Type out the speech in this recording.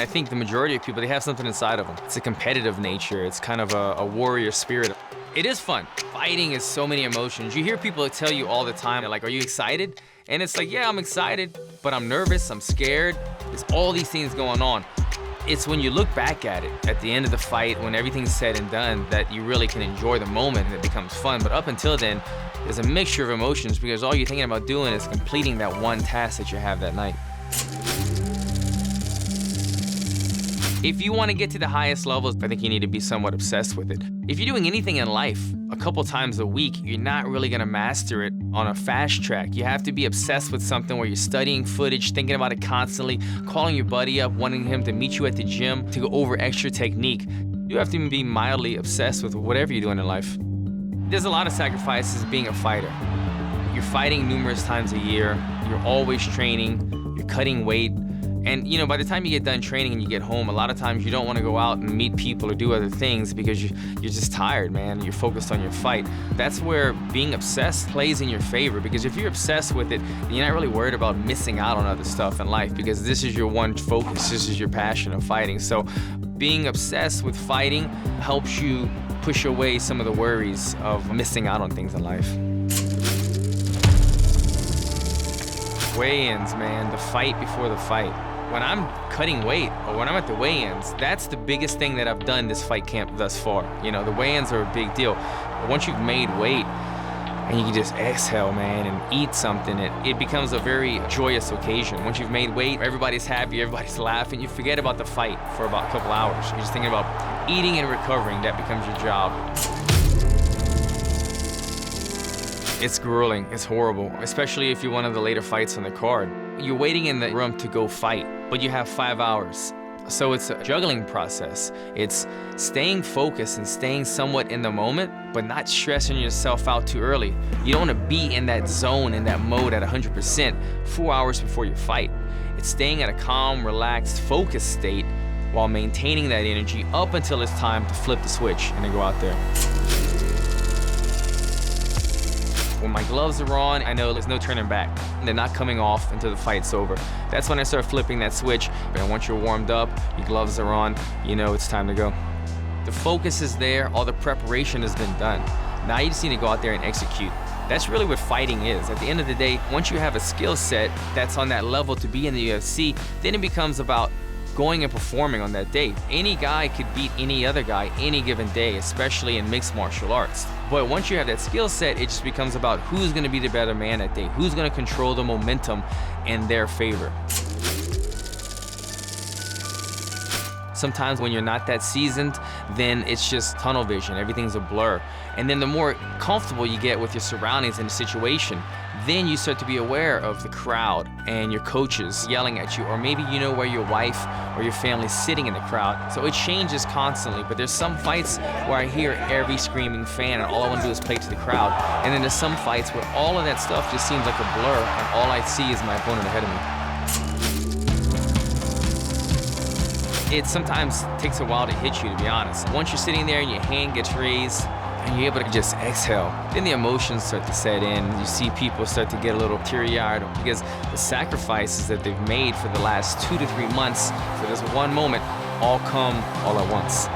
I think the majority of people, they have something inside of them. It's a competitive nature. It's kind of a warrior spirit. It is fun. Fighting is so many emotions. You hear people tell you all the time, they're like, are you excited? And it's like, yeah, I'm excited, but I'm nervous, I'm scared. There's all these things going on. It's when you look back at it, at the end of the fight, when everything's said and done, that you really can enjoy the moment and it becomes fun. But up until then, there's a mixture of emotions because all you're thinking about doing is completing that one task that you have that night. If you want to get to the highest levels, I think you need to be somewhat obsessed with it. If you're doing anything in life a couple times a week, you're not really going to master it on a fast track. You have to be obsessed with something where you're studying footage, thinking about it constantly, calling your buddy up, wanting him to meet you at the gym to go over extra technique. You have to be mildly obsessed with whatever you're doing in life. There's a lot of sacrifices being a fighter. You're fighting numerous times a year. You're always training. You're cutting weight. And you know, by the time you get done training and you get home, a lot of times you don't want to go out and meet people or do other things because you're just tired, man. You're focused on your fight. That's where being obsessed plays in your favor, because if you're obsessed with it, you're not really worried about missing out on other stuff in life because this is your one focus. This is your passion of fighting. So being obsessed with fighting helps you push away some of the worries of missing out on things in life. Weigh-ins, man, the fight before the fight. When I'm cutting weight or when I'm at the weigh-ins, that's the biggest thing that I've done this fight camp thus far. You know, the weigh-ins are a big deal. But once you've made weight and you can just exhale, man, and eat something, it becomes a very joyous occasion. Once you've made weight, everybody's happy, everybody's laughing. You forget about the fight for about a couple hours. You're just thinking about eating and recovering. That becomes your job. It's grueling, it's horrible, especially if you're one of the later fights on the card. You're waiting in the room to go fight, but you have 5 hours. So it's a juggling process. It's staying focused and staying somewhat in the moment, but not stressing yourself out too early. You don't want to be in that zone, in that mode at 100% 4 hours before your fight. It's staying at a calm, relaxed, focused state while maintaining that energy up until it's time to flip the switch and then go out there. When my gloves are on, I know there's no turning back. They're not coming off until the fight's over. That's when I start flipping that switch. And once you're warmed up, your gloves are on, you know it's time to go. The focus is there, all the preparation has been done. Now you just need to go out there and execute. That's really what fighting is. At the end of the day, once you have a skill set that's on that level to be in the UFC, then it becomes about going and performing on that day. Any guy could beat any other guy any given day, especially in mixed martial arts. But once you have that skill set, it just becomes about who's gonna be the better man that day, who's gonna control the momentum in their favor. Sometimes when you're not that seasoned, then it's just tunnel vision, everything's a blur. And then the more comfortable you get with your surroundings and the situation, then you start to be aware of the crowd and your coaches yelling at you, or maybe you know where your wife or your family's sitting in the crowd. So it changes constantly, but there's some fights where I hear every screaming fan and all I want to do is play to the crowd. And then there's some fights where all of that stuff just seems like a blur and all I see is my opponent ahead of me. It sometimes takes a while to hit you, to be honest. Once you're sitting there and your hand gets raised and you're able to just exhale, then the emotions start to set in. You see people start to get a little teary-eyed because the sacrifices that they've made for the last 2 to 3 months for this one moment all come all at once.